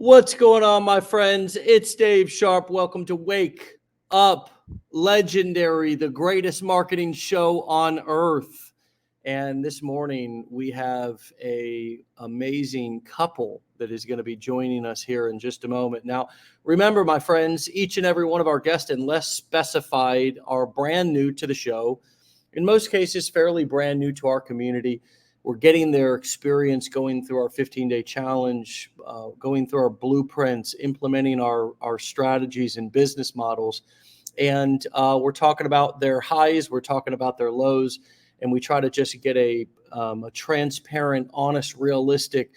What's going on, my friends? It's Dave Sharpe. Welcome to Wake Up Legendary, the greatest marketing show on earth. And this morning we have a amazing couple that is going to be joining us here in just a moment. Now, remember, my friends, each and every one of our guests, unless specified, are brand new to the show. In most cases, fairly brand new to our community. We're getting their experience going through our 15-day challenge, going through our blueprints, implementing our strategies and business models. And we're talking about their highs, we're talking about their lows, and we try to just get a transparent, honest, realistic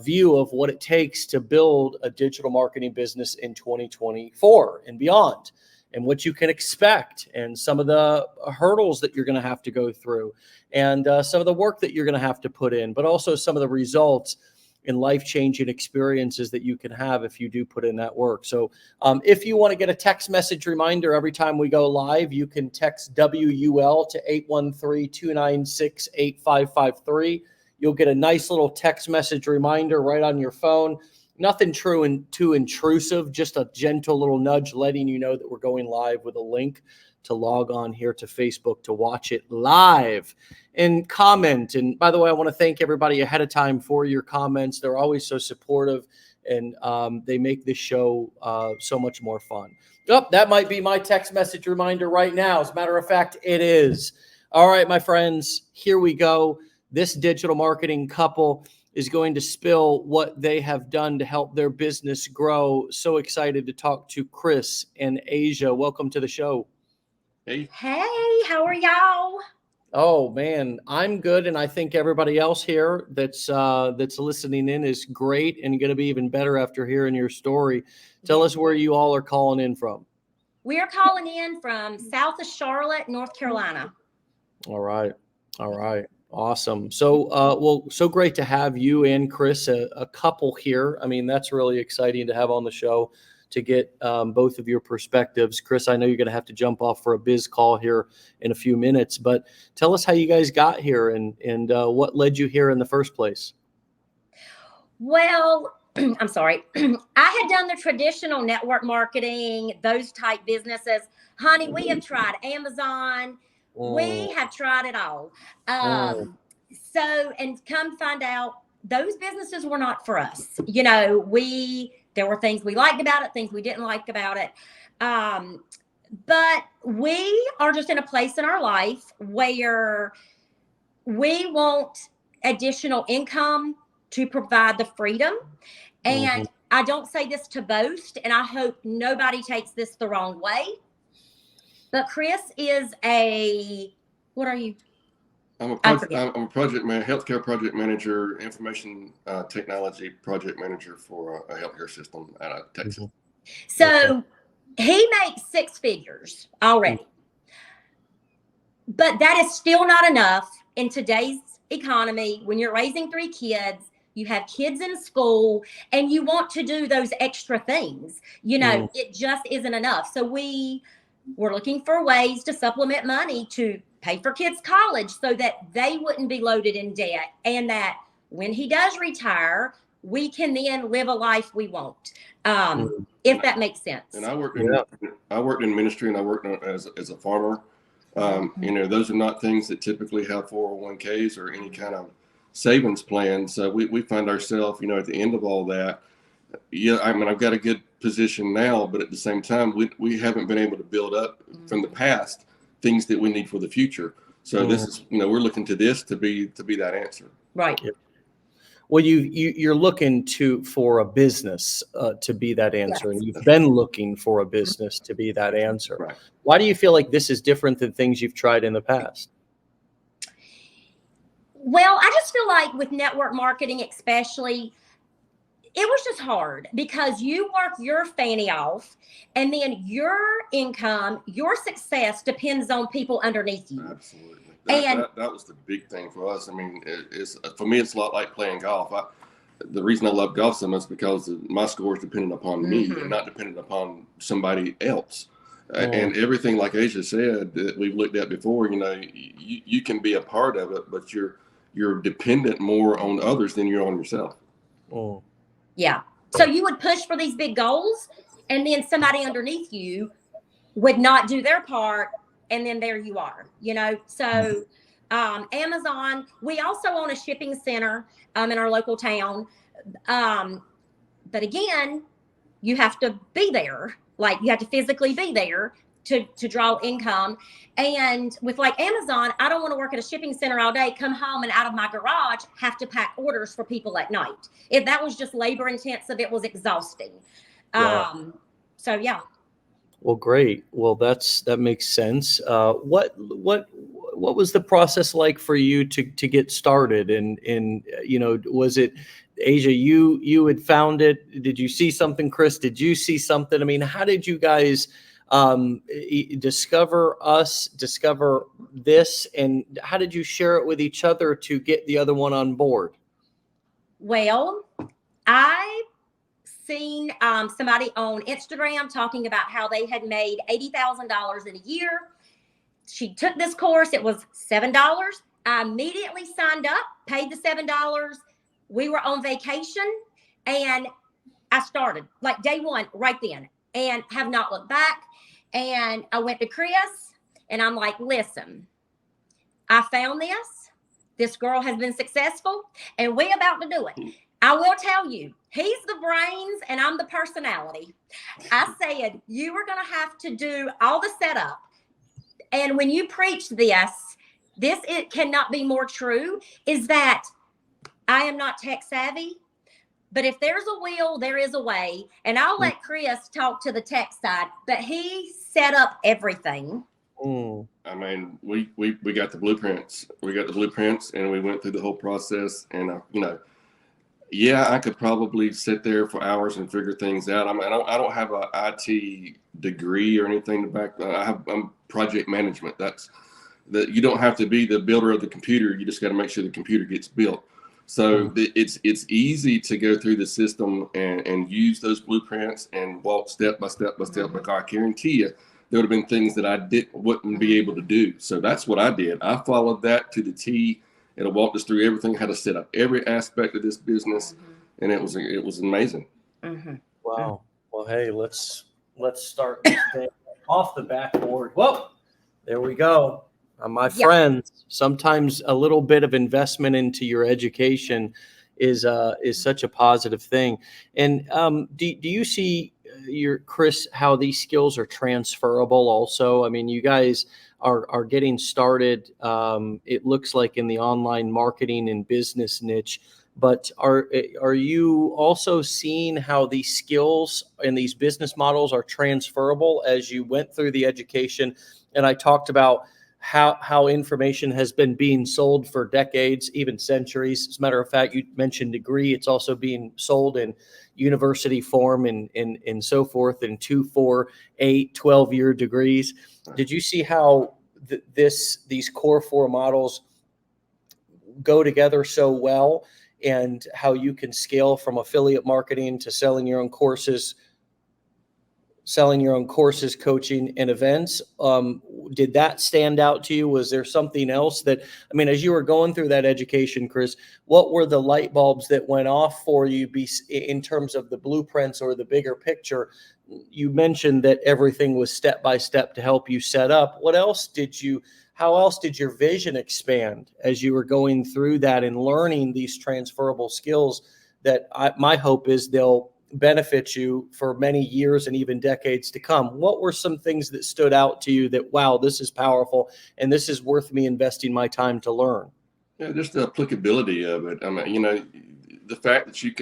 view of what it takes to build a digital marketing business in 2024 and beyond, and what you can expect, and some of the hurdles that you're going to have to go through, and some of the work that you're going to have to put in, but also some of the results and life-changing experiences that you can have if you do put in that work. So if you want to get a text message reminder every time we go live, you can text WUL to 813-296-8553. You'll get a nice little text message reminder right on your phone. Nothing true and too intrusive, just a gentle little nudge letting you know that we're going live with a link to log on here to Facebook to watch it live and comment. And by the way, I want to thank everybody ahead of time for your comments. They're always so supportive, and they make this show so much more fun. Oh, that might be my text message reminder right now. As a matter of fact, it is. All right, my friends, here we go. This digital marketing couple is going to spill what they have done to help their business grow. So excited to talk to Chris and Ashea. Welcome to the show. Hey, how are y'all? Oh man, I'm good, and I think everybody else here that's listening in is great and going to be even better after hearing your story. Tell us where you all are calling in from. We are calling in from south of Charlotte, North Carolina. All right. Awesome. So, so great to have you and Chris, a couple here. I mean, that's really exciting to have on the show to get both of your perspectives. Chris, I know you're going to have to jump off for a biz call here in a few minutes, but tell us how you guys got here and what led you here in the first place. Well, I'm sorry. I had done the traditional network marketing, those type businesses. Honey, we have tried Amazon. We have tried it all. So, and come find out, those businesses were not for us. You know, there were things we liked about it, things we didn't like about it. But we are just in a place in our life where we want additional income to provide the freedom. And I don't say this to boast, and I hope nobody takes this the wrong way. But Chris is what are you? I'm a project man, healthcare project manager, information technology project manager for a healthcare system out of Texas. So he makes six figures already. But that is still not enough in today's economy. When you're raising 3 kids, you have kids in school, and you want to do those extra things. You know, it just isn't enough. So we're looking for ways to supplement money to pay for kids' college so that they wouldn't be loaded in debt, and that when he does retire, we can then live a life we want, if that makes sense. And I worked in ministry, and I worked as a farmer. You know, those are not things that typically have 401ks or any kind of savings plan. So we find ourselves, you know, at the end of all that. Yeah, I mean, I've got a good position now, but at the same time, we haven't been able to build up from the past things that we need for the future. So this is, you know, we're looking to this to be that answer. Right. Yep. Well, you're looking for a business to be that answer, and you've been looking for a business to be that answer. Right. Why do you feel like this is different than things you've tried in the past? Well, I just feel like with network marketing, especially, it was just hard because you work your fanny off, and then your income, your success depends on people underneath you. Absolutely. That was the big thing for us. I mean, for me, it's a lot like playing golf. The reason I love golf so much is because my score is dependent upon me and not dependent upon somebody else. And everything, like Ashea said, that we've looked at before, you know, you can be a part of it, but you're dependent more on others than you're on yourself. Yeah. So you would push for these big goals, and then somebody underneath you would not do their part, and then there you are, So Amazon, we also own a shipping center in our local town. But again, you have to be there. Like, you have to physically be there to draw income. And with like Amazon, I don't want to work at a shipping center all day, come home and out of my garage, have to pack orders for people at night. If that was just labor intensive, it was exhausting. Wow. So yeah. Well, great. Well, that makes sense. What was the process like for you to get started? And was it, Ashea, you had found it? Did you see something, Chris? Did you see something? I mean, how did you guys discover this, and how did you share it with each other to get the other one on board? Well, I seen somebody on Instagram talking about how they had made $80,000 in a year. She took this course. It was $7. I immediately signed up, paid the $7. We were on vacation, and I started like day one right then, and have not looked back. And I went to Chris, and I'm like, listen, I found this. This girl has been successful, and we're about to do it. I will tell you, he's the brains and I'm the personality. I said, you are going to have to do all the setup. And when you preach this, it cannot be more true, is that I am not tech savvy, but if there's a will, there is a way. And I'll let Chris talk to the tech side, but he set up everything. I mean, we got the blueprints. We got the blueprints, and we went through the whole process. And I could probably sit there for hours and figure things out. I mean, I don't have an IT degree or anything to back. I'm project management. That's that. You don't have to be the builder of the computer. You just got to make sure the computer gets built. So it's easy to go through the system and use those blueprints and walk step by step by step. Like, I guarantee you, there would have been things that I wouldn't be able to do. So that's what I did. I followed that to the T. It walked us through everything, how to set up every aspect of this business, and it was amazing. Wow. Well, hey, let's start this day off the backboard. Whoa, there we go. My friends, sometimes a little bit of investment into your education is such a positive thing. And do you see Chris, how these skills are transferable also? I mean, you guys are getting started. It looks like in the online marketing and business niche, but are you also seeing how these skills and these business models are transferable as you went through the education? And I talked about how information has been being sold for decades, even centuries. As a matter of fact, you mentioned degree. It's also being sold in university form and so forth in 2, 4, 8, 12-year degrees. Did you see how these core 4 models go together so well, and how you can scale from affiliate marketing to selling your own courses, coaching, and events? Did that stand out to you? Was there something else that, I mean, as you were going through that education, Chris, what were the light bulbs that went off for you in terms of the blueprints or the bigger picture? You mentioned that everything was step by step to help you set up. How else did your vision expand as you were going through that and learning these transferable skills that my hope is they'll benefit you for many years and even decades to come? What were some things that stood out to you that, wow, this is powerful and this is worth me investing my time to learn? Yeah, just the applicability of it. I mean, the fact that you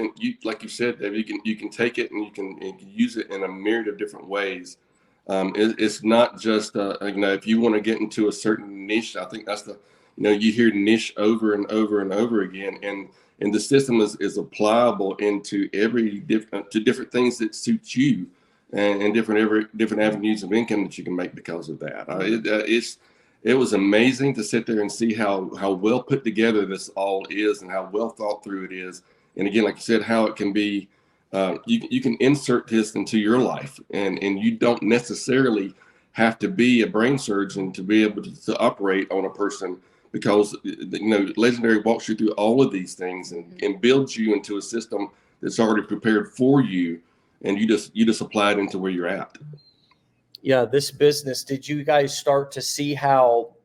like you said, Dave, you can take it and you can use it in a myriad of different ways. It's not just if you want to get into a certain niche. I think that's you hear niche over and over and over again, and the system is applicable into different things that suit you, and different avenues of income that you can make because of that. It was amazing to sit there and see how well put together this all is, and how well thought through it is. And again, like you said, how it can be, you can insert this into your life, and you don't necessarily have to be a brain surgeon to be able to operate on a person, because Legendary walks you through all of these things and builds you into a system that's already prepared for you, and you just apply it into where you're at. Yeah, this business, did you guys start to see how,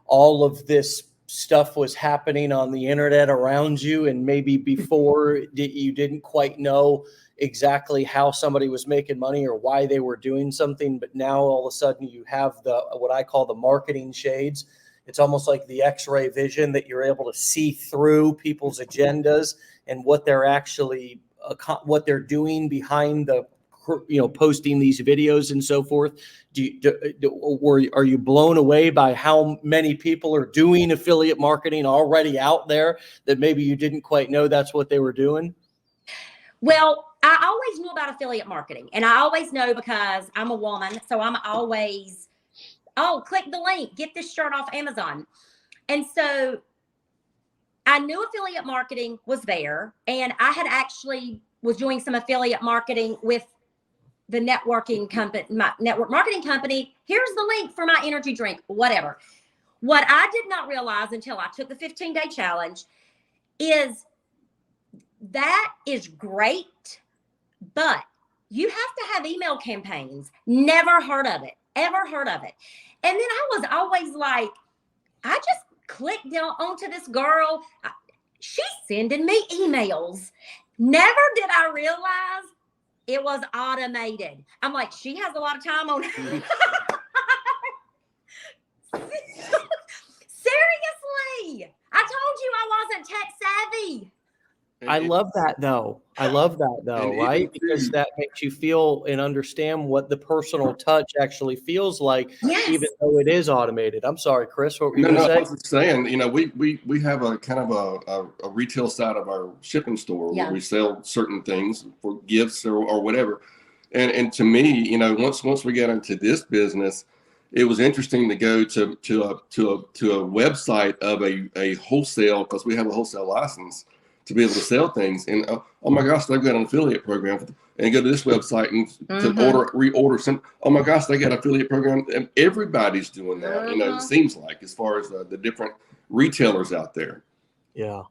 all of this stuff was happening on the internet around you, and maybe before you didn't quite know exactly how somebody was making money or why they were doing something, but now all of a sudden you have what I call the marketing shades. It's almost like the X-ray vision that you're able to see through people's agendas and what they're actually doing behind the posting these videos and so forth. Are you blown away by how many people are doing affiliate marketing already out there that maybe you didn't quite know that's what they were doing? Well, I always knew about affiliate marketing, and I always know because I'm a woman. So I'm always, click the link, get this shirt off Amazon. And so I knew affiliate marketing was there, and I had actually was doing some affiliate marketing with the networking company, my network marketing company. Here's the link for my energy drink, whatever. What I did not realize until I took the 15-day challenge is that is great, but you have to have email campaigns. Never heard of it, ever heard of it. And then I was always like, I just clicked down onto this girl. She's sending me emails. Never did I realize it was automated. I'm like, she has a lot of time on her. Seriously, I told you I wasn't tech savvy. I love that though, right? Because that makes you feel and understand what the personal touch actually feels like, yes, even though it is automated. I'm sorry, Chris, what were you going to say? I was just saying, we have a kind of a retail side of our shipping store where we sell certain things for gifts or whatever. And to me, once we got into this business, it was interesting to go to a website of a wholesale, because we have a wholesale license, to be able to sell things. And oh my gosh, they've got an affiliate program, and go to this website and to reorder some. Oh my gosh, they got an affiliate program. And everybody's doing that. It seems like, as far as the different retailers out there. Yeah.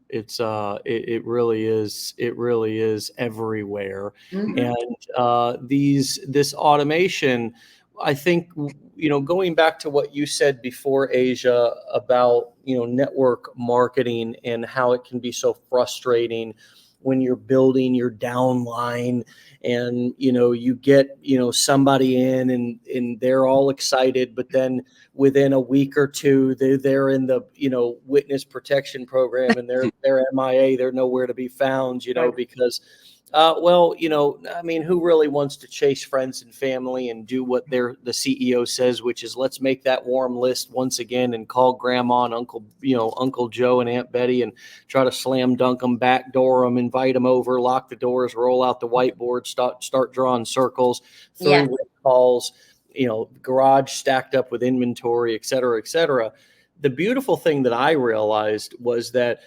It's it really is everywhere. And this automation, I think, going back to what you said before, Asia, about, network marketing and how it can be so frustrating when you're building your downline and, you get, somebody in and they're all excited, but then within a week or two, they're in the, witness protection program and they're MIA, they're nowhere to be found, because who really wants to chase friends and family and do what the CEO says, which is, let's make that warm list once again and call grandma and Uncle Joe and Aunt Betty and try to slam dunk them, backdoor them, invite them over, lock the doors, roll out the whiteboard, start drawing circles, three-way calls, garage stacked up with inventory, et cetera, et cetera. The beautiful thing that I realized was that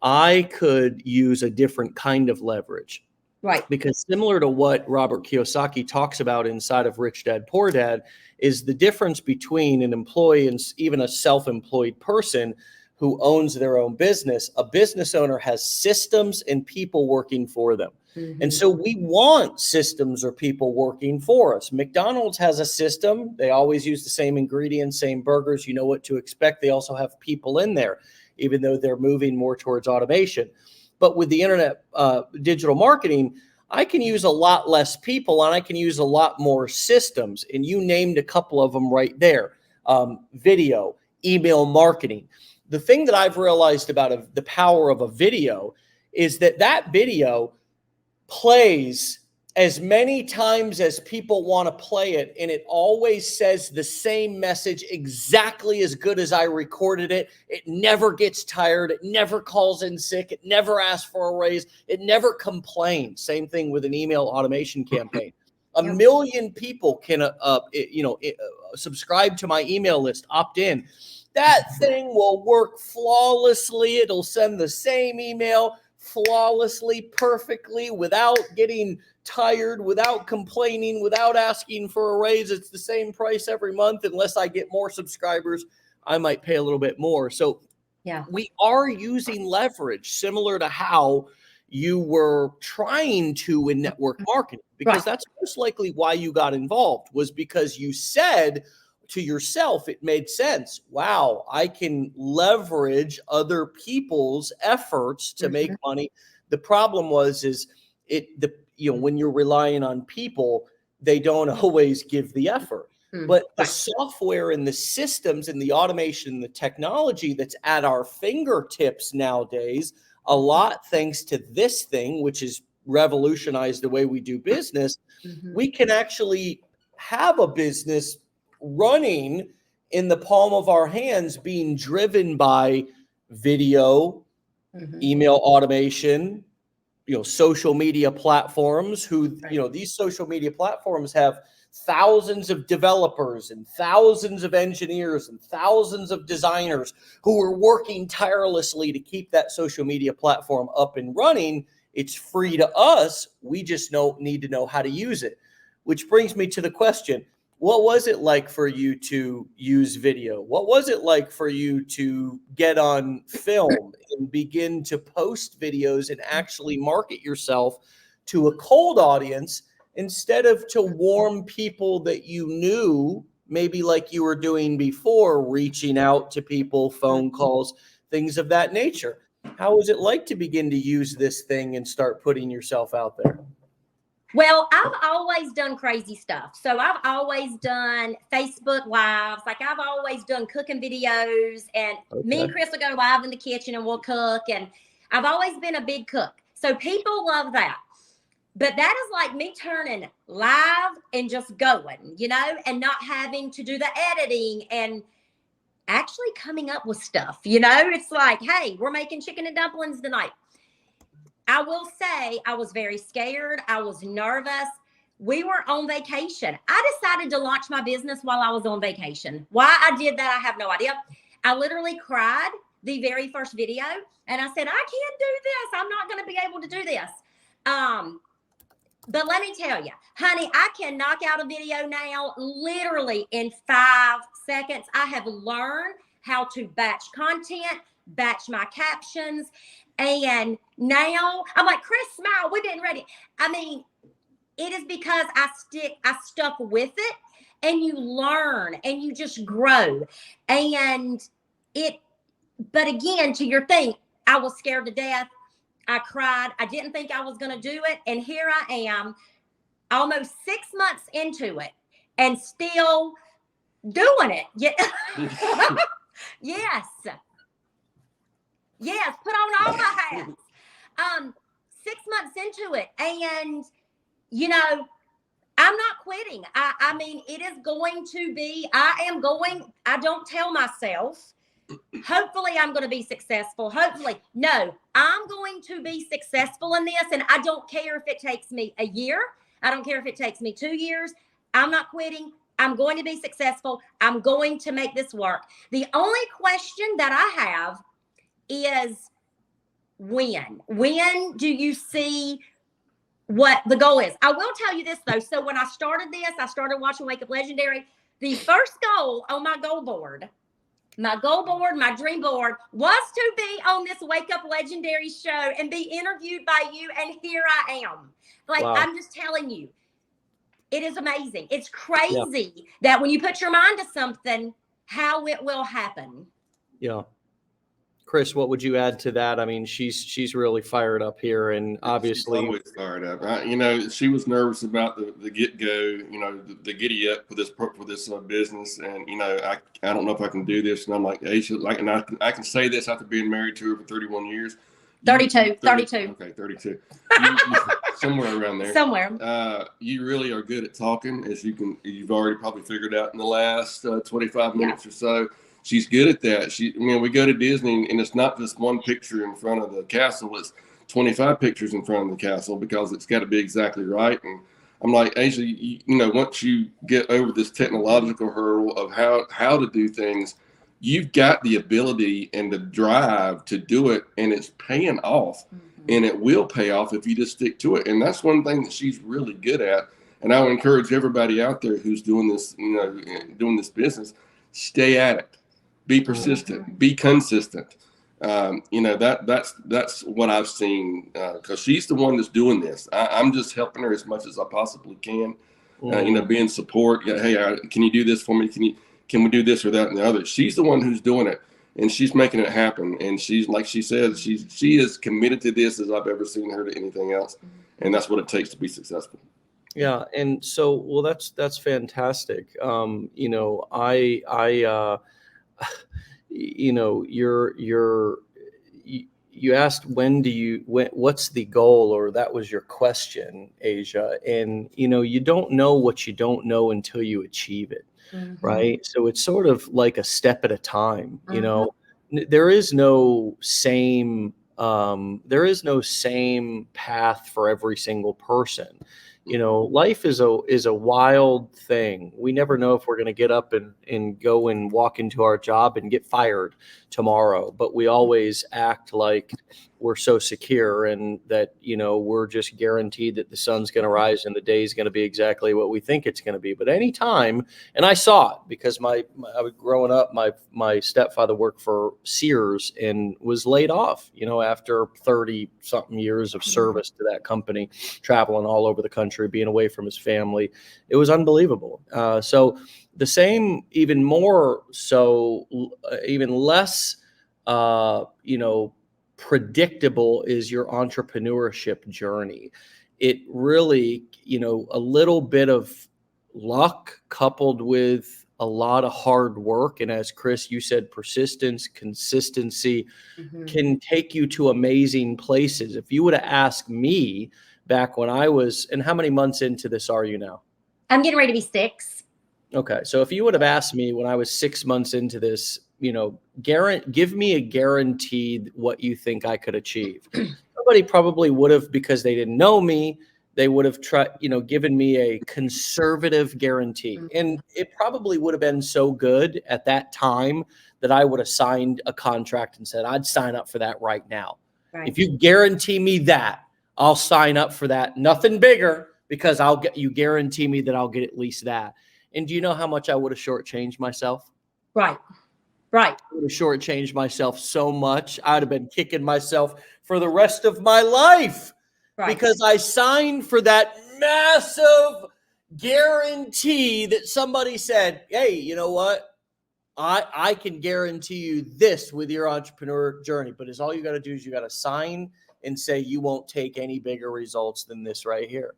I could use a different kind of leverage. Right. Because similar to what Robert Kiyosaki talks about inside of Rich Dad, Poor Dad, is the difference between an employee and even a self-employed person who owns their own business. A business owner has systems and people working for them. And so we want systems or people working for us. McDonald's has a system. They always use the same ingredients, same burgers. You know what to expect. They also have people in there, even though they're moving more towards automation. But with the internet, digital marketing, I can use a lot less people and I can use a lot more systems. And you named a couple of them right there. Video, email marketing. The thing that I've realized about the power of a video is that video plays as many times as people want to play it, and it always says the same message exactly as good as I recorded it. It never gets tired. It never calls in sick. It never asks for a raise. It never complains. Same thing with an email automation campaign. A million people can subscribe to my email list, opt in. That thing will work flawlessly. It'll send the same email flawlessly, perfectly, without getting tired, without complaining, without asking for a raise. It's the same price every month. Unless I get more subscribers, I might pay a little bit more. So we are using leverage, similar to how you were trying to in network marketing, because that's most likely why you got involved, was because you said to yourself, it made sense. Wow, I can leverage other people's efforts to make money. The problem was, when you're relying on people, they don't always give the effort. But the software and the systems and the automation and the technology that's at our fingertips nowadays, a lot thanks to this thing, which has revolutionized the way we do business, we can actually have a business running in the palm of our hands, being driven by video, email automation, social media platforms, these social media platforms have thousands of developers and thousands of engineers and thousands of designers who are working tirelessly to keep that social media platform up and running. It's free to us. We just need to know how to use it. Which brings me to the question, what was it like for you to use video? What was it like for you to get on film and begin to post videos and actually market yourself to a cold audience instead of to warm people that you knew, maybe like you were doing before, reaching out to people, phone calls, things of that nature? How was it like to begin to use this thing and start putting yourself out there? Well, I've always done crazy stuff. So I've always done Facebook Lives. Like, I've always done cooking videos, and me and Chris will go live in the kitchen and we'll cook. And I've always been a big cook. So people love that. But that is like me turning live and just going, and not having to do the editing and actually coming up with stuff. It's like, hey, we're making chicken and dumplings tonight. I will say I was very scared. I was nervous. We were on vacation. I decided to launch my business while I was on vacation. Why I did that, I have no idea. I literally cried the very first video, and I said, I can't do this. I'm not going to be able to do this. But let me tell you, honey, I can knock out a video now literally in 5 seconds. I have learned how to batch content, batch my captions. And now I'm like, Chris, smile. We've been ready. I mean, it is because I stuck with it, and you learn and you just grow. But again, to your thing, I was scared to death. I cried. I didn't think I was going to do it. And here I am almost 6 months into it and still doing it. Yeah. Yes, put on all my hats. 6 months into it, and I'm not quitting. I mean, it is going to be. I don't tell myself, hopefully I'm going to be successful. Hopefully, no, I'm going to be successful in this, and I don't care if it takes me a year. I don't care if it takes me 2 years. I'm not quitting. I'm going to be successful. I'm going to make this work. The only question that I have is when do you see what the goal is? I will tell you this though. So when I started watching Wake Up Legendary. The first goal on my goal board, my dream board, was to be on this Wake Up Legendary show and be interviewed by you. And here I am. Like, wow. I'm just telling you, it is amazing. It's crazy that when you put your mind to something, how it will happen. Yeah. Chris, what would you add to that? I mean, she's really fired up here, and obviously, she's always fired up. She was nervous about the get go. The giddy up for this business, and I don't know if I can do this. And I'm like, hey, and I can say this after being married to her for 31 years. 32. Okay, 32. Somewhere around there. Somewhere. You really are good at talking, as you've already probably figured out in the last 25 minutes or so. She's good at that. We go to Disney, and it's not just one picture in front of the castle. It's 25 pictures in front of the castle, because it's got to be exactly right. And I'm like, Ashea, once you get over this technological hurdle of how to do things, you've got the ability and the drive to do it, and it's paying off. And it will pay off if you just stick to it. And that's one thing that she's really good at. And I would encourage everybody out there who's doing this, doing this business, stay at it. Be persistent, be consistent. That's what I've seen, because she's the one that's doing this. I'm just helping her as much as I possibly can. Being support. Yeah, hey, can you do this for me? Can we do this or that and the other? She's the one who's doing it, and she's making it happen. And she's, like she said, she is committed to this as I've ever seen her to anything else, and that's what it takes to be successful. Yeah, and so, well, that's fantastic. You asked what's the goal, or that was your question, Asia. And you don't know what you don't know until you achieve it. Right? So it's sort of like a step at a time. There is no same path for every single person. Life is a wild thing. We never know if we're going to get up and go and walk into our job and get fired tomorrow, but we always act like we're so secure and that, we're just guaranteed that the sun's going to rise and the day is going to be exactly what we think it's going to be. But anytime, and I saw it because I was growing up, my stepfather worked for Sears and was laid off, after 30 something years of service to that company, traveling all over the country, being away from his family. It was unbelievable. So the same, even more so, even less, predictable is your entrepreneurship journey. It really, a little bit of luck coupled with a lot of hard work. And as Chris, you said, persistence, consistency can take you to amazing places. If you would have asked me back when I was, and how many months into this are you now? I'm getting ready to be 6. Okay. So if you would have asked me when I was 6 months into this, give me a guaranteed what you think I could achieve. Somebody probably would have, because they didn't know me, they would have given me a conservative guarantee. And it probably would have been so good at that time that I would have signed a contract and said, I'd sign up for that right now. Right. If you guarantee me that, I'll sign up for that. Nothing bigger, because you guarantee me that I'll get at least that. And do you know how much I would have shortchanged myself? Right. I would have shortchanged myself so much. I'd have been kicking myself for the rest of my life because I signed for that massive guarantee that somebody said, hey, you know what? I can guarantee you this with your entrepreneur journey, but all you got to do is you got to sign and say you won't take any bigger results than this right here.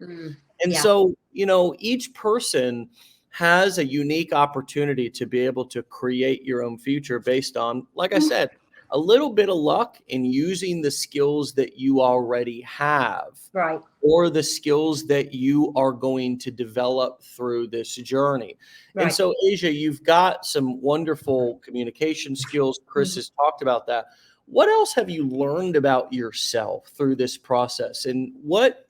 And so, each person has a unique opportunity to be able to create your own future based on, like I said, a little bit of luck in using the skills that you already have, right, or the skills that you are going to develop through this journey. Right. And so, Asia, you've got some wonderful communication skills. Chris has talked about that. What else have you learned about yourself through this process? And what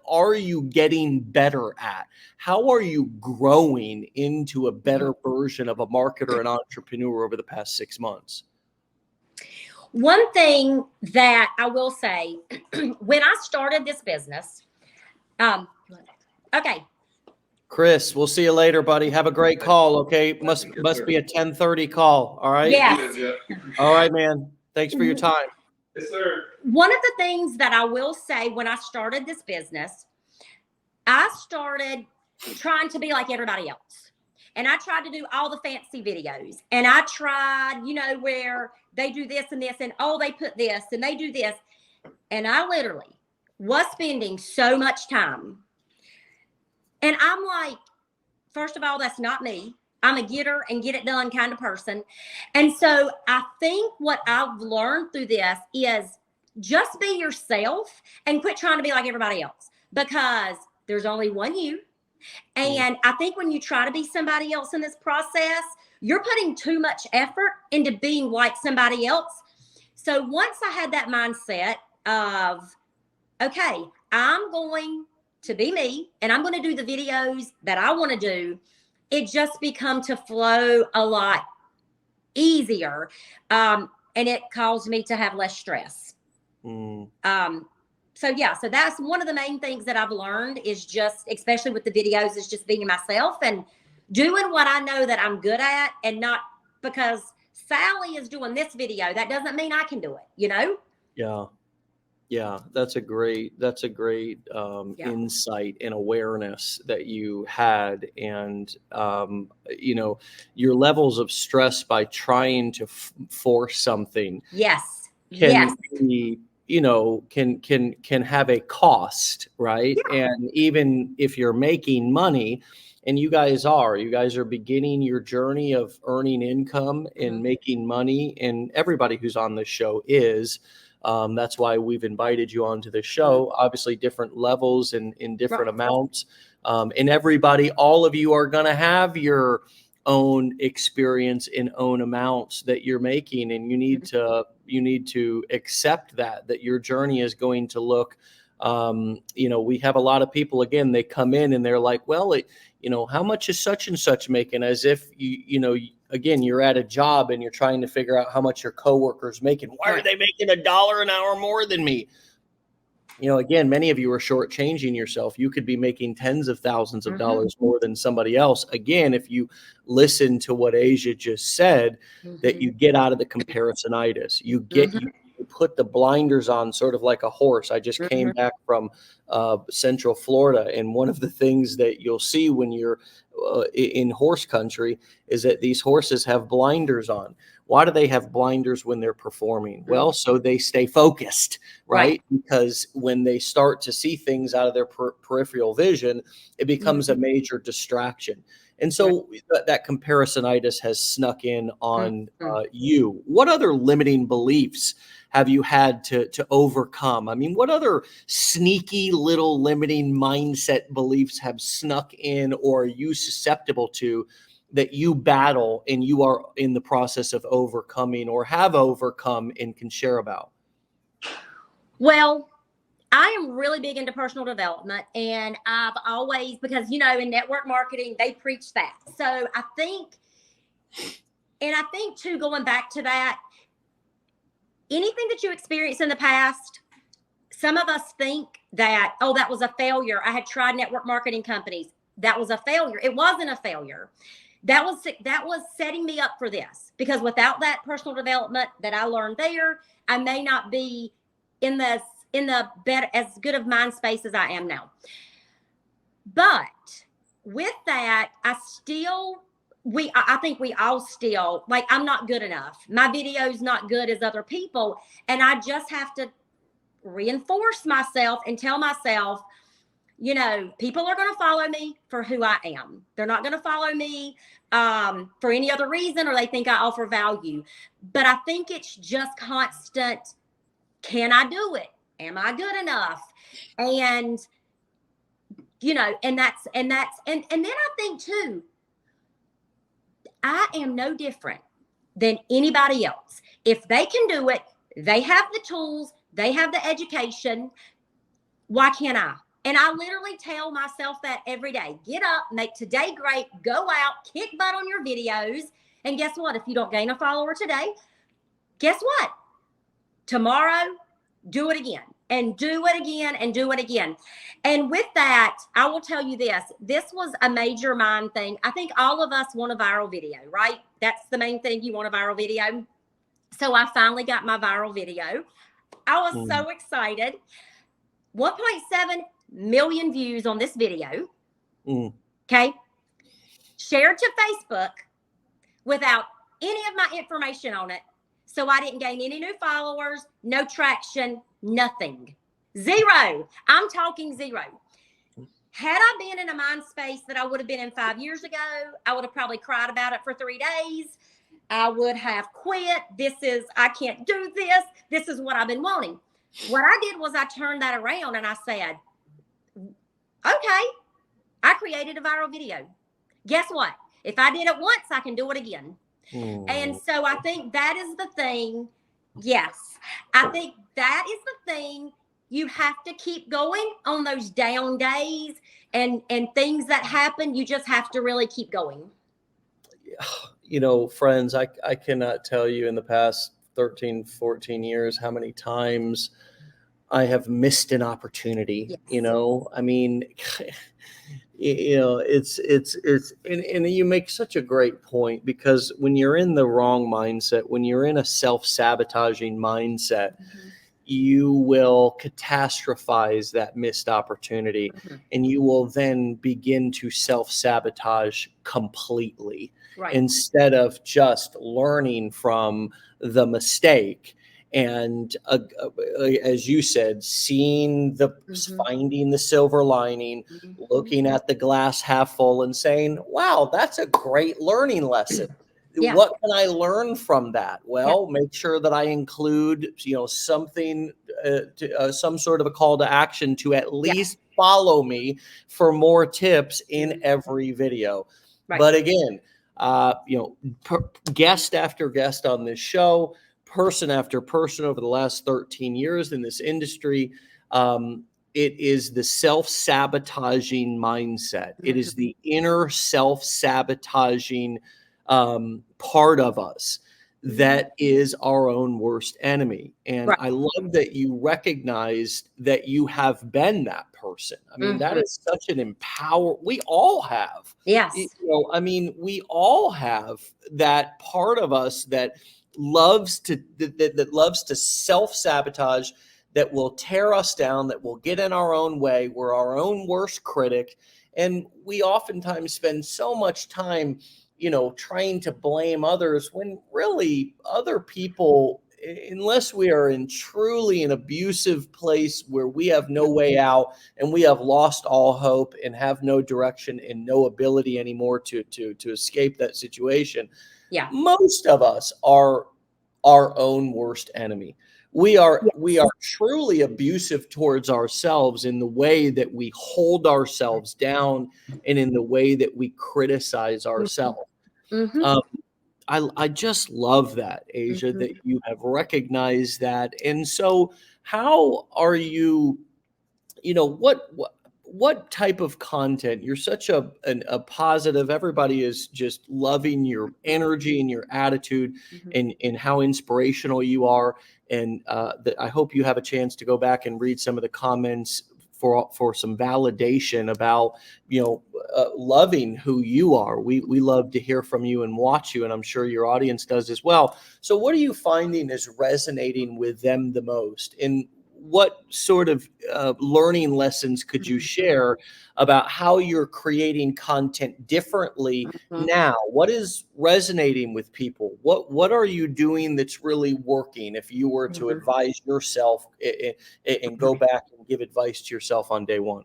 are you getting better at? How are you growing into a better version of a marketer and entrepreneur over the past 6 months? One thing that I will say, when I started this business, okay. Chris, we'll see you later, buddy. Have a great call. Okay. Must be a 10:30 call. All right. Yes. All right, man. Thanks for your time. Yes, sir. One of the things that I will say, when I started this business, I started trying to be like everybody else. And I tried to do all the fancy videos. And I tried, where they do this and this, and they put this and they do this. And I literally was spending so much time. And I'm like, first of all, that's not me. I'm a getter and get it done kind of person. And so I think what I've learned through this is just be yourself and quit trying to be like everybody else, because there's only one you. And I think when you try to be somebody else in this process, you're putting too much effort into being like somebody else. So once I had that mindset of, okay, I'm going to be me and I'm going to do the videos that I want to do, it just become to flow a lot easier. And it caused me to have less stress. So that's one of the main things that I've learned, is just, especially with the videos, is just being myself and doing what I know that I'm good at, and not because Sally is doing this video. That doesn't mean I can do it, you know? Yeah. Yeah, that's a great insight and awareness that you had, and your levels of stress by trying to force something Yes. can be, can have a cost, right? Yeah. And even if you're making money, and you guys are beginning your journey of earning income and making money, and everybody who's on this show is. That's why we've invited you onto the show. Obviously, different levels and in different amounts. And everybody, all of you are going to have your own experience and own amounts that you're making, and you need to accept that your journey is going to look. We have a lot of people, again, they come in and they're like, well, how much is such and such making? As if again, you're at a job and you're trying to figure out how much your coworker's making. Why are they making $1 an hour more than me? Again, many of you are shortchanging yourself. You could be making tens of thousands of dollars more than somebody else. Again, if you listen to what Ashea just said, that you get out of the comparisonitis, you put the blinders on, sort of like a horse. I just came back from Central Florida, and one of the things that you'll see when you're in horse country is that these horses have blinders on. Why do they have blinders when they're performing? Well, so they stay focused, right? Because when they start to see things out of their peripheral vision, it becomes a major distraction. And so that comparisonitis has snuck in on you. What other limiting beliefs have you had to overcome? I mean, what other sneaky little limiting mindset beliefs have snuck in, or are you susceptible to, that you battle and you are in the process of overcoming, or have overcome and can share about? Well, I am really big into personal development, and I've always, because, in network marketing, they preach that. So I think too, going back to that, anything that you experienced in the past, some of us think that, oh, that was a failure. I had tried network marketing companies. That was a failure. It wasn't a failure. That was setting me up for this, because without that personal development that I learned there, I may not be in the better, as good of mind space as I am now. But with that, I think we all still, like, I'm not good enough. My video's not good as other people. And I just have to reinforce myself and tell myself, people are going to follow me for who I am. They're not going to follow me for any other reason, or they think I offer value. But I think it's just constant. Can I do it? Am I good enough? And, and then I think too, I am no different than anybody else. If they can do it, they have the tools, they have the education. Why can't I? And I literally tell myself that every day. Get up, make today great, go out, kick butt on your videos. And guess what? If you don't gain a follower today, guess what? Tomorrow, do it again, and do it again, and do it again. And with that, I will tell you this. This was a major mind thing. I think all of us want a viral video, right? That's the main thing. You want a viral video. So I finally got my viral video. I was so excited. 1.7 million views on this video. Okay. Shared to Facebook without any of my information on it. So I didn't gain any new followers, no traction, nothing. Zero. I'm talking zero. Had I been in a mind space that I would have been in 5 years ago, I would have probably cried about it for 3 days. I would have quit. I can't do this. This is what I've been wanting. What I did was I turned that around and I said, okay, I created a viral video. Guess what? If I did it once, I can do it again. And so I think that is the thing. Yes, I think that is the thing. You have to keep going on those down days and things that happen. You just have to really keep going. Friends, I cannot tell you in the past 13, 14 years how many times I have missed an opportunity. Yes. I mean, You know, and you make such a great point, because when you're in the wrong mindset, when you're in a self-sabotaging mindset, you will catastrophize that missed opportunity, and you will then begin to self-sabotage completely, Right. instead of just learning from the mistake. And as you said, finding the silver lining, looking at the glass half full and saying, wow, that's a great learning lesson. Yeah. What can I learn from that? Well, make sure that I include, something, some sort of a call to action to at least follow me for more tips in every video. Right. But again, guest after guest on this show, person after person over the last 13 years in this industry, it is the self-sabotaging mindset. It is the inner self-sabotaging part of us that is our own worst enemy. And I love that you recognize that you have been that person. I mean, that is such an we all have. Yes. We all have that part of us that loves to self-sabotage, that will tear us down, that will get in our own way. We're our own worst critic. And we oftentimes spend so much time, trying to blame others, when really other people, unless we are in truly an abusive place where we have no way out and we have lost all hope and have no direction and no ability anymore to escape that situation. Yeah. Most of us are our own worst enemy. We are truly abusive towards ourselves in the way that we hold ourselves down and in the way that we criticize ourselves. I just love that, Ashea, that you have recognized that. And so how are you, what type of content? You're such a positive, everybody is just loving your energy and your attitude, and how inspirational you are. And I hope you have a chance to go back and read some of the comments for some validation about, loving who you are. We love to hear from you and watch you, and I'm sure your audience does as well. So what are you finding is resonating with them the most? And what sort of learning lessons could you share about how you're creating content differently now? What is resonating with people? What are you doing that's really working? If you were to advise yourself and go back and give advice to yourself on day one.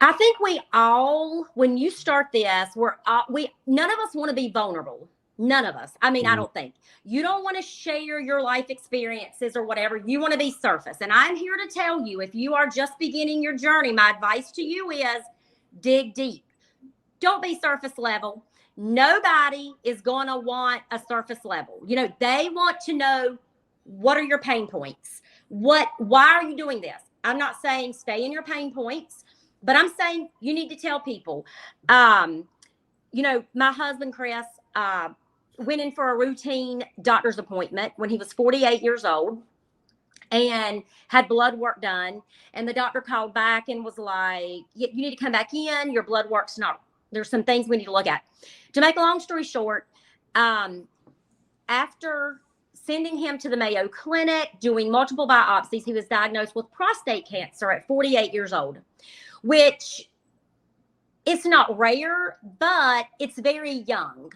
I think we all, when you start this, none of us want to be vulnerable. None of us. I mean, I don't think. You don't want to share your life experiences or whatever. You want to be surface. And I'm here to tell you, if you are just beginning your journey, my advice to you is dig deep. Don't be surface level. Nobody is going to want a surface level. They want to know, what are your pain points? Why are you doing this? I'm not saying stay in your pain points, but I'm saying you need to tell people. My husband, Chris, went in for a routine doctor's appointment when he was 48 years old and had blood work done. And the doctor called back and was like, you need to come back in. Your blood work's not, there's some things we need to look at. To make a long story short, after sending him to the Mayo Clinic, doing multiple biopsies, he was diagnosed with prostate cancer at 48 years old, which it's not rare, but it's very young.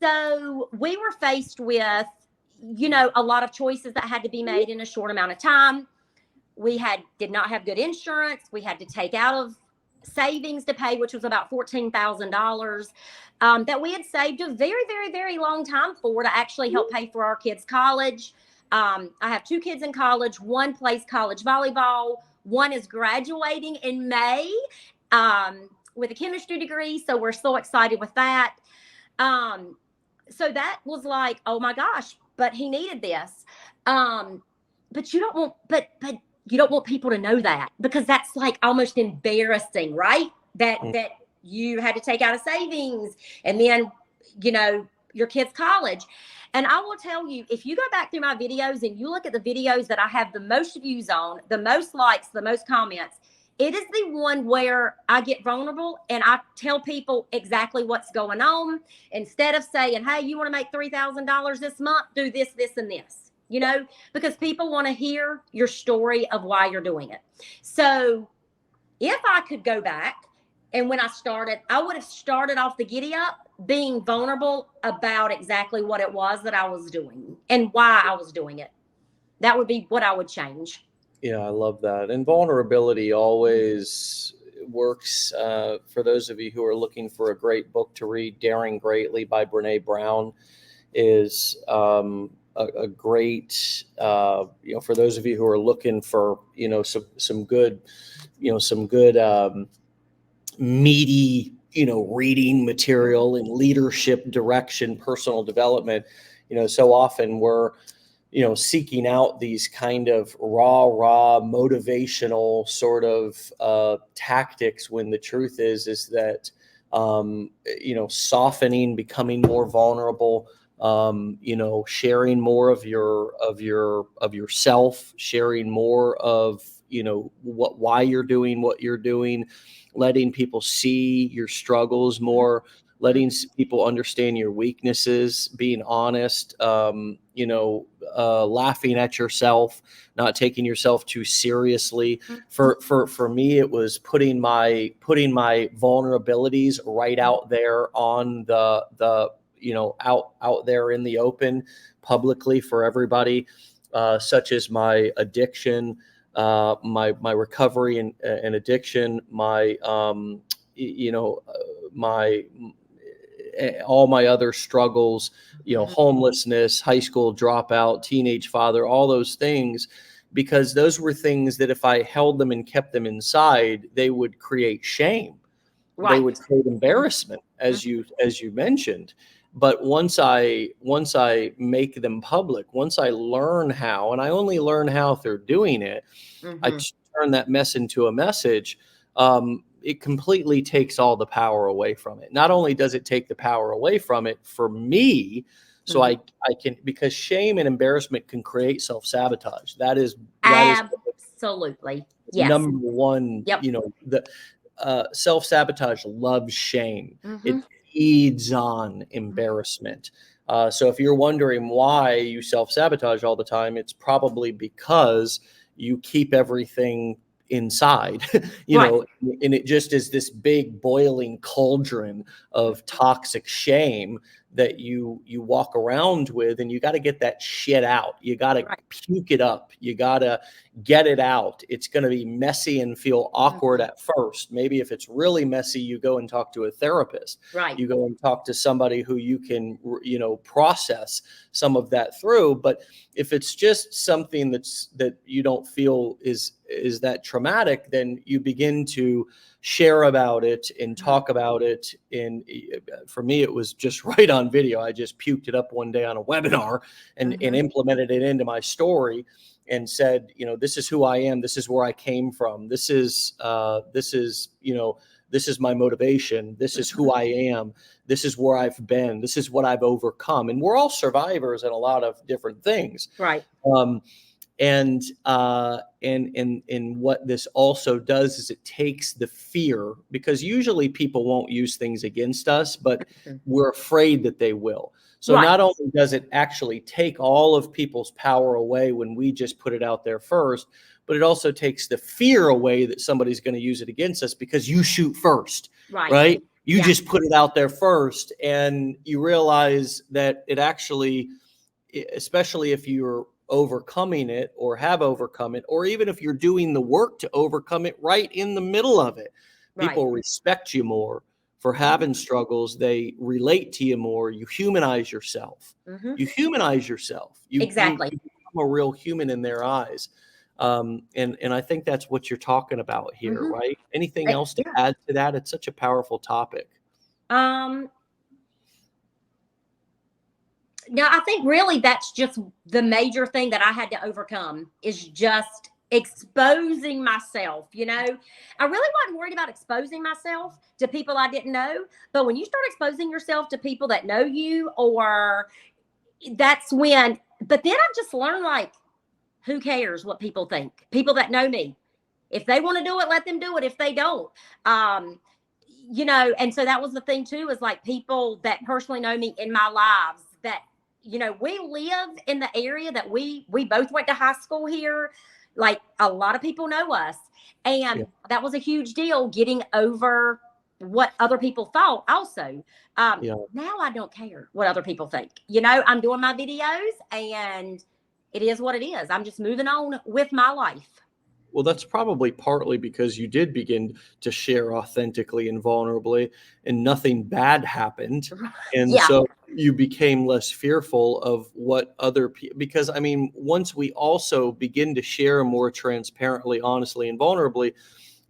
So we were faced with, a lot of choices that had to be made in a short amount of time. We did not have good insurance. We had to take out of savings to pay, which was about $14,000 that we had saved a very, very, very long time for, to actually help pay for our kids' college. I have 2 kids in college. One plays college volleyball. One is graduating in May with a chemistry degree. So we're so excited with that. So that was like, oh my gosh, but he needed this. But you don't want, but you don't want people to know that, because that's like almost embarrassing, right? That you had to take out a savings and then, your kid's college. And I will tell you, if you go back through my videos and you look at the videos that I have the most views on, the most likes, the most comments, it is the one where I get vulnerable and I tell people exactly what's going on. Instead of saying, hey, you want to make $3,000 this month, do this, this, and this, because people want to hear your story of why you're doing it. So if I could go back, and when I started, I would have started off the giddy up being vulnerable about exactly what it was that I was doing and why I was doing it. That would be what I would change. Yeah, I love that. And vulnerability always works. For those of you who are looking for a great book to read, Daring Greatly by Brene Brown is a great, for those of you who are looking for, some good, meaty, reading material and leadership direction, personal development. So often we're, seeking out these kind of raw motivational sort of tactics, when the truth is that softening, becoming more vulnerable, sharing more of yourself, sharing more of why you're doing what you're doing, letting people see your struggles more, letting people understand your weaknesses, being honest, laughing at yourself, not taking yourself too seriously. For me, it was putting my vulnerabilities right out there on the out there in the open publicly for everybody, such as my addiction, my recovery and addiction, my all my other struggles, homelessness, high school dropout, teenage father, all those things, because those were things that if I held them and kept them inside, they would create shame. Right. They would create embarrassment, as you mentioned. But once I make them public, once I learn how, and I only learn how through doing it, I turn that mess into a message. It completely takes all the power away from it. Not only does it take the power away from it for me, so I can, because shame and embarrassment can create self-sabotage. That is absolutely number one. Yep. The self-sabotage loves shame. It feeds on embarrassment. So if you're wondering why you self-sabotage all the time, it's probably because you keep everything inside, and it just is this big boiling cauldron of toxic shame that you walk around with, and you got to get that shit out. You got to puke it up. You got to get it out. It's going to be messy and feel awkward at first. Maybe if it's really messy, you go and talk to a therapist. You go and talk to somebody who you can, process some of that through. But if it's just something that you don't feel is that traumatic, then you begin to share about it and talk about it. And for me, it was just right on video. I just puked it up one day on a webinar and implemented it into my story and said, this is who I am. This is where I came from. This is my motivation. This is who I am. This is where I've been. This is what I've overcome. And we're all survivors in a lot of different things. And what this also does is it takes the fear, because usually people won't use things against us, but we're afraid that they will. So not only does it actually take all of people's power away when we just put it out there first, but it also takes the fear away that somebody's going to use it against us because you shoot first, right? You just put it out there first, and you realize that it actually, especially if you're overcoming it or have overcome it, or even if you're doing the work to overcome it right in the middle of it, people respect you more for having struggles. They relate to you more. You humanize yourself. You humanize yourself. You become a real human in their eyes. And I think that's what you're talking about here, right? Anything else to add to that? It's such a powerful topic. No, I think really that's just the major thing that I had to overcome, is just exposing myself. I really wasn't worried about exposing myself to people I didn't know. But when you start exposing yourself to people that know you, that's when, but then I just learned, who cares what people think? People that know me, If they want to do it, let them do it. If they don't, you know, and so that was the thing too, is like people that personally know me in my lives that, you know, we live in the area that we both went to high school here. Like a lot of people know us. And that was a huge deal, getting over what other people thought also. Now I don't care what other people think. You know, I'm doing my videos and it is what it is. I'm just moving on with my life. Well, that's probably partly because you did begin to share authentically and vulnerably, and nothing bad happened. And so you became less fearful of what other people, because I mean, once we also begin to share more transparently, honestly, and vulnerably,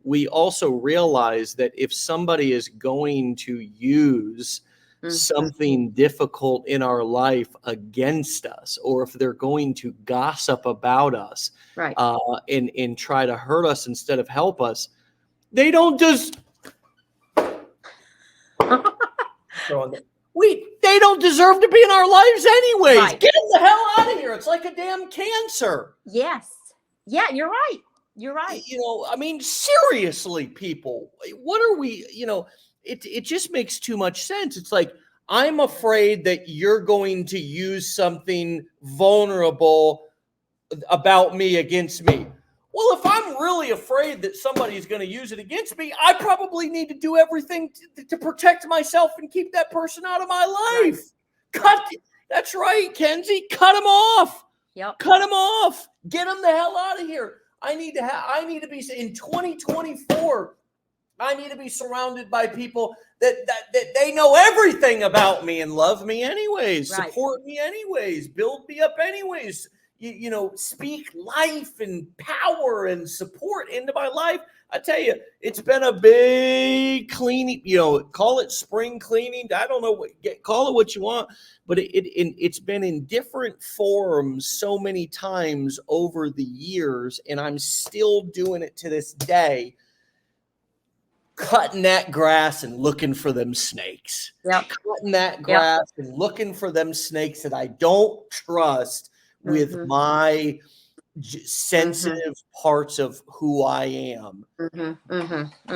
we also realize that if somebody is going to use something difficult in our life against us, or if they're going to gossip about us, and try to hurt us instead of help us, they don't just they don't deserve to be in our lives anyways. Get them the hell out of here. It's like a damn cancer. Yes. Yeah, you're right. You're right. You know, I mean, seriously, people, what are we, you know, it just makes too much sense. It's like, I'm afraid that you're going to use something vulnerable about me against me. Well, if I'm really afraid that somebody's going to use it against me, I probably need to do everything to protect myself and keep that person out of my life. That's right, Kenzie. Cut him off. Cut him off. Get him the hell out of here. I need to be in 2024. I need to be surrounded by people that they know everything about me and love me anyways, support me anyways, build me up anyways. You know, speak life and power and support into my life. I tell you, it's been a big cleaning, you know, call it spring cleaning. I don't know call it what you want, but it's been in different forms so many times over the years. And I'm still doing it to this day, cutting that grass and looking for them snakes, cutting that grass and looking for them snakes that I don't trust with my sensitive parts of who I am.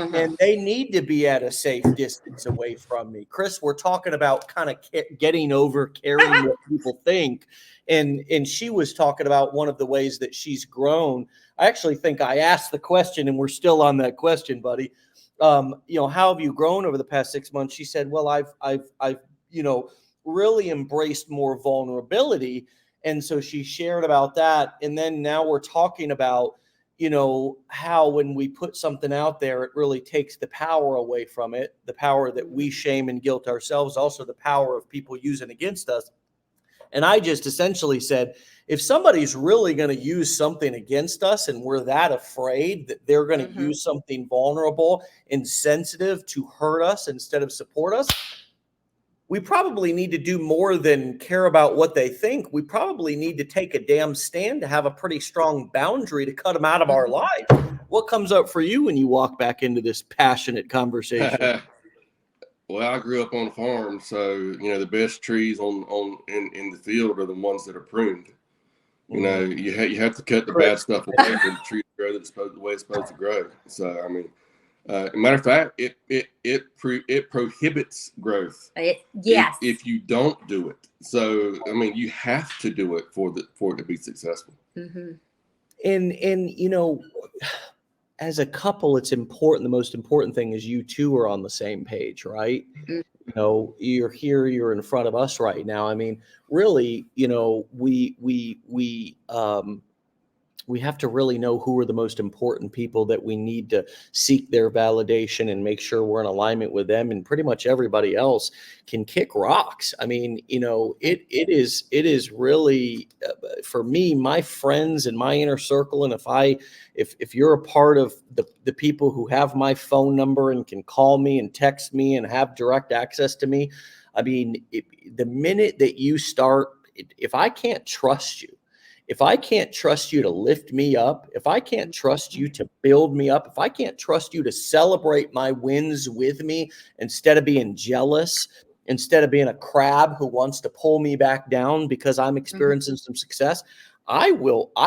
And they need to be at a safe distance away from me. Chris, we're talking about kind of getting over caring what people think. And she was talking about one of the ways that she's grown. I actually think I asked the question and we're still on that question, buddy. You know, how have you grown over the past 6 months? She said, well, I've, you know, really embraced more vulnerability. And so she shared about that. And then now we're talking about, you know, how when we put something out there, it really takes the power away from it, the power that we shame and guilt ourselves, also the power of people using against us. And I just essentially said, if somebody's really going to use something against us and we're that afraid that they're going to use something vulnerable and sensitive to hurt us instead of support us, we probably need to do more than care about what they think. We probably need to take a damn stand to have a pretty strong boundary to cut them out of our life. What comes up for you when you walk back into this passionate conversation? Well, I grew up on a farm, so you know the best trees in the field are the ones that are pruned. You know, you have to cut the bad stuff away for the tree to grow the way it's supposed to grow. So I mean, matter of fact, it prohibits growth. If you don't do it. So I mean, you have to do it for it to be successful. And you know, as a couple, it's important. The most important thing is you two are on the same page, right? You know, you're here, you're in front of us right now. I mean, really, you know, we have to really know who are the most important people that we need to seek their validation and make sure we're in alignment with them. And pretty much everybody else can kick rocks. I mean, you know, it is really for me, my friends and my inner circle. And if you're a part of the people who have my phone number and can call me and text me and have direct access to me, I mean, the minute that you start, if I can't trust you, if I can't trust you to lift me up, if I can't trust you to build me up, if I can't trust you to celebrate my wins with me instead of being jealous, instead of being a crab who wants to pull me back down because I'm experiencing some success, I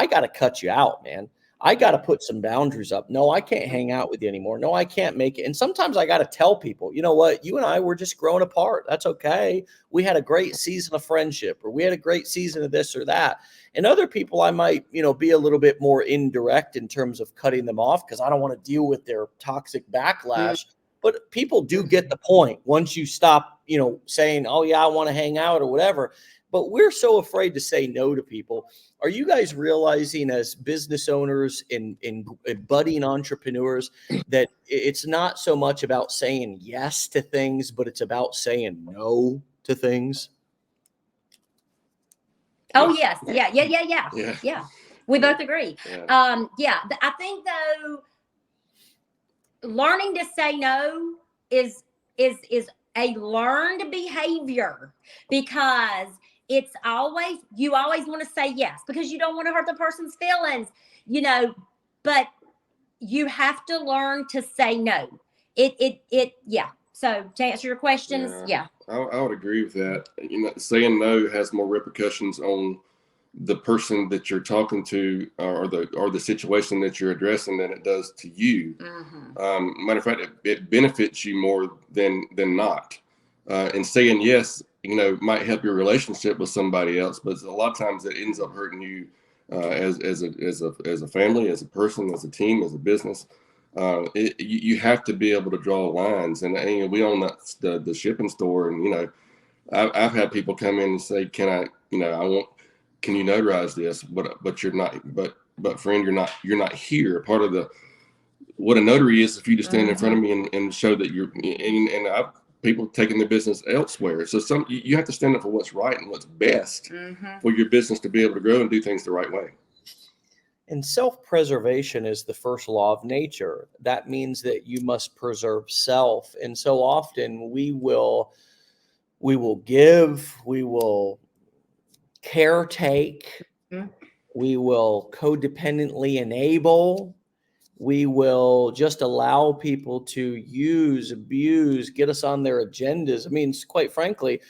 got to cut you out, man. I got to put some boundaries up. No, I can't hang out with you anymore. No, I can't make it. And sometimes I got to tell people, you know what, you and I were just growing apart. That's okay. We had a great season of friendship, or we had a great season of this or that. And other people, I might, be a little bit more indirect in terms of cutting them off because I don't want to deal with their toxic backlash. But people do get the point once you stop, saying, oh, yeah, I want to hang out or whatever. But we're so afraid to say no to people. Are you guys realizing as business owners and budding entrepreneurs that it's not so much about saying yes to things, but it's about saying no to things? Oh, yes. Yeah. We both agree. Yeah. I think, though, learning to say no is a learned behavior, because you always want to say yes because you don't want to hurt the person's feelings, but you have to learn to say no. Yeah. So to answer your questions, yeah. I would agree with that. Saying no has more repercussions on the person that you're talking to, or the situation that you're addressing, than it does to you. Matter of fact, it benefits you more than not. And saying yes, might help your relationship with somebody else, but a lot of times it ends up hurting you as a family, as a person, as a team, as a business. You have to be able to draw lines, and we own the shipping store, and I've had people come in and say, can you notarize this? But you're not, but friend, you're not here. Part of what a notary is, if you just stand in front of me and show that you're, and I've people taking their business elsewhere. So you have to stand up for what's right and what's best for your business to be able to grow and do things the right way. And self-preservation is the first law of nature. That means that you must preserve self. And so often we will give, we will caretake, we will codependently enable, we will just allow people to use, abuse, get us on their agendas. I mean, quite frankly,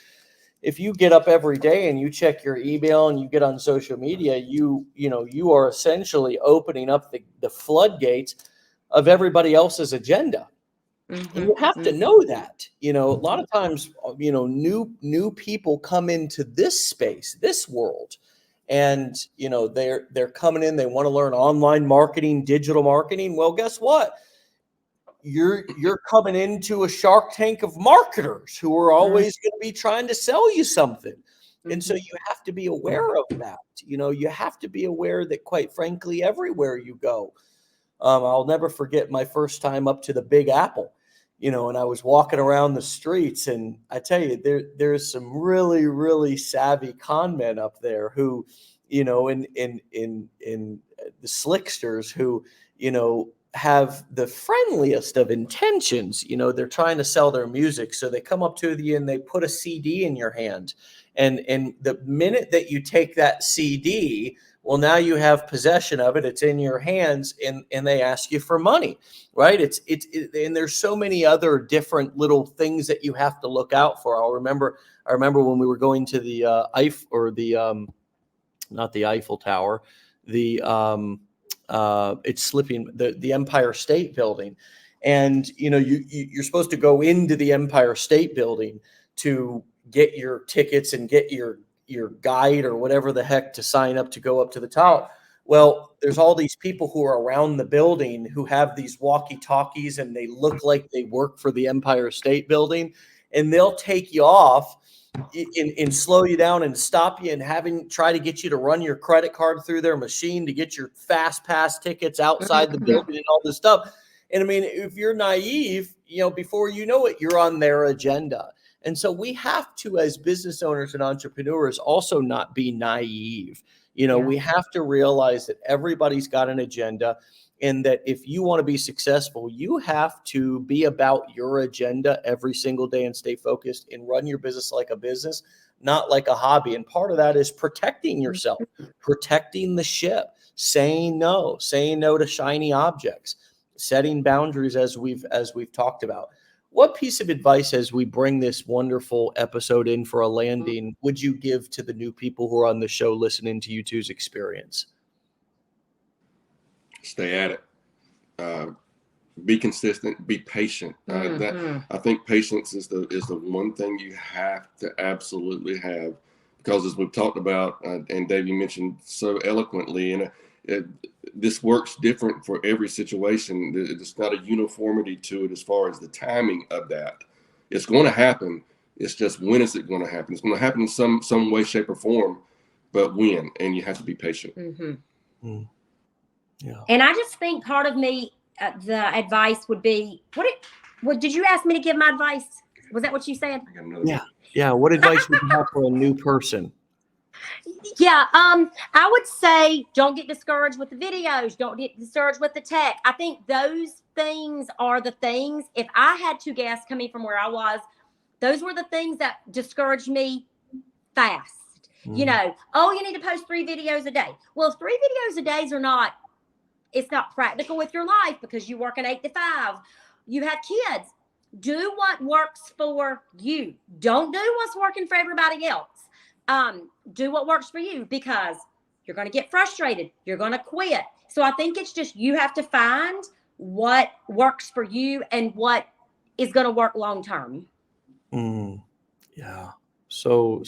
if you get up every day and you check your email and you get on social media, you are essentially opening up the floodgates of everybody else's agenda. And you have to know that. A lot of times, new people come into this space, this world, and they're coming in, they want to learn online marketing, digital marketing. Well, guess what? You're coming into a shark tank of marketers who are always going to be trying to sell you something. And so you have to be aware of that. You have to be aware that, quite frankly, everywhere you go, I'll never forget my first time up to the Big Apple, and I was walking around the streets, and I tell you, there's some really, really savvy con men up there who, in the slicksters who, have the friendliest of intentions. They're trying to sell their music. So they come up to you and they put a CD in your hand. And the minute that you take that CD, well, now you have possession of it. It's in your hands, and they ask you for money, right? And there's so many other different little things that you have to look out for. I remember when we were going to the not the Eiffel Tower, it's slipping, the Empire State Building. And, you're supposed to go into the Empire State Building to get your tickets and get your guide or whatever the heck to sign up to go up to the top. Well, there's all these people who are around the building who have these walkie-talkies, and they look like they work for the Empire State Building, and they'll take you off and slow you down and stop you and try to get you to run your credit card through their machine to get your fast pass tickets outside the building and all this stuff. And I mean, if you're naive, before you know it, you're on their agenda. And so we have to, as business owners and entrepreneurs, also not be naive. We have to realize that everybody's got an agenda, and that if you want to be successful, you have to be about your agenda every single day and stay focused and run your business like a business, not like a hobby. And part of that is protecting yourself, protecting the ship, saying no to shiny objects, setting boundaries as we've talked about. What piece of advice, as we bring this wonderful episode in for a landing, would you give to the new people who are on the show listening to you two's experience? stay at it. Be consistent, be patient. I think patience is the one thing you have to absolutely have, because as we've talked about, and Dave, you mentioned so eloquently, and this works different for every situation. There's not a uniformity to it as far as the timing of that. It's going to happen. It's just, when is it going to happen? It's going to happen in some way, shape, or form, but when? And you have to be patient. Yeah. And I just think part of me, the advice would be, what did you ask me to give my advice? Was that what you said? Yeah. What advice would you have for a new person? Yeah, I would say don't get discouraged with the videos. Don't get discouraged with the tech. I think those things are the things, if I had to guess coming from where I was, those were the things that discouraged me fast. You know, oh, you need to post 3 videos a day. Well, if 3 videos a day it's not practical with your life, because you work an 8 to 5. You have kids. Do what works for you. Don't do what's working for everybody else. Do what works for you, because you're going to get frustrated. You're going to quit. So I think it's just, you have to find what works for you and what is going to work long term. Yeah. So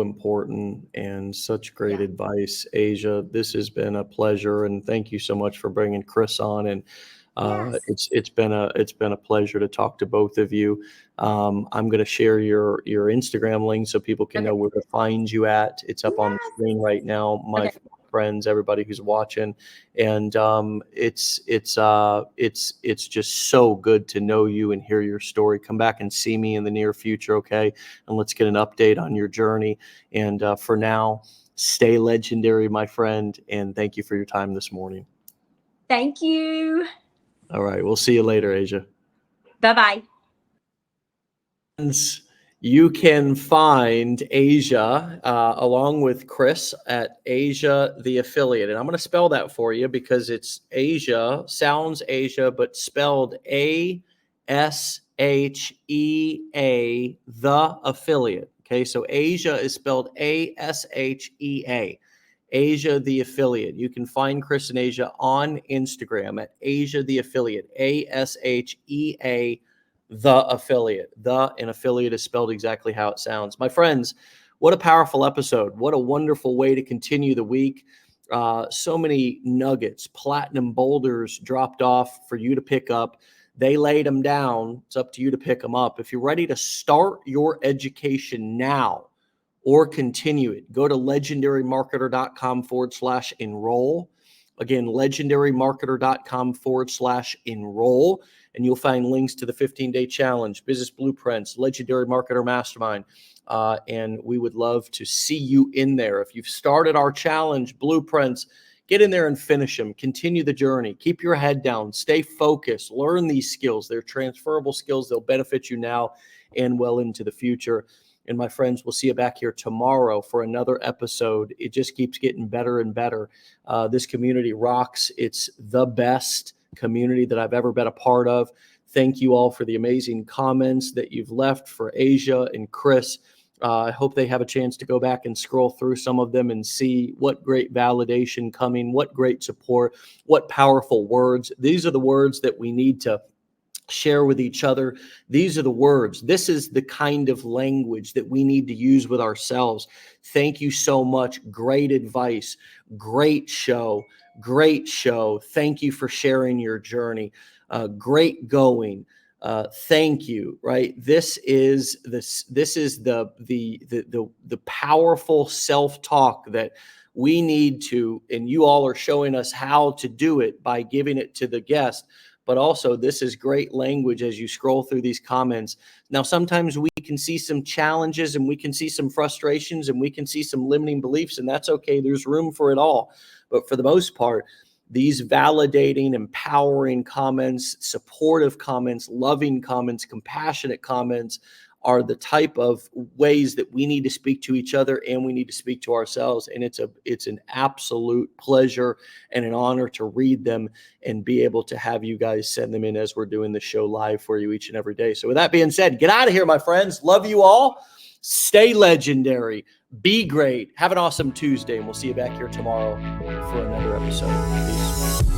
important, and such great advice, Ashea. This has been a pleasure, and thank you so much for bringing Chris on. And it's been a pleasure to talk to both of you. I'm going to share your Instagram link so people can know where to find you at. It's up on the screen right now, my friends, everybody who's watching. And it's just so good to know you and hear your story. Come back and see me in the near future, okay? And let's get an update on your journey. And for now, stay legendary, my friend. And thank you for your time this morning. Thank you. All right. We'll see you later, Ashea. Bye-bye. You can find Ashea along with Chris at Ashea the Affiliate. And I'm going to spell that for you, because it's Ashea, sounds Ashea, but spelled ASHEA, the Affiliate. Okay, so Ashea is spelled ASHEA. Ashea the Affiliate. You can find Chris and Ashea on Instagram at Ashea the Affiliate, ASHEA the Affiliate. The and affiliate is spelled exactly how it sounds. My friends, what a powerful episode. What a wonderful way to continue the week. So many nuggets, platinum boulders dropped off for you to pick up. They laid them down. It's up to you to pick them up. If you're ready to start your education now or continue it, go to legendarymarketer.com/enroll. Again, legendarymarketer.com/enroll. And you'll find links to the 15-day challenge, business blueprints, legendary marketer mastermind. And we would love to see you in there. If you've started our challenge, blueprints, get in there and finish them. Continue the journey. Keep your head down. Stay focused. Learn these skills. They're transferable skills. They'll benefit you now and well into the future. And my friends, we'll see you back here tomorrow for another episode. It just keeps getting better and better. This community rocks. It's the best community that I've ever been a part of. Thank you all for the amazing comments that you've left for Ashea and Chris. I hope they have a chance to go back and scroll through some of them and see what great validation coming, what great support, what powerful words. These are the words that we need to share with each other. These are the words. This is the kind of language that we need to use with ourselves. Thank you so much. Great advice. Great show. Great show. Thank you for sharing your journey. Great going. Thank you. Right. This is the powerful self-talk that we need to, and you all are showing us how to do it by giving it to the guest. But also, this is great language as you scroll through these comments. Now, sometimes we can see some challenges and we can see some frustrations and we can see some limiting beliefs, and that's okay. There's room for it all. But for the most part, these validating, empowering comments, supportive comments, loving comments, compassionate comments are the type of ways that we need to speak to each other and we need to speak to ourselves. And it's an absolute pleasure and an honor to read them and be able to have you guys send them in as we're doing the show live for you each and every day. So with that being said, get out of here, my friends. Love you all. Stay legendary. Be great. Have an awesome Tuesday, and we'll see you back here tomorrow for another episode. Peace.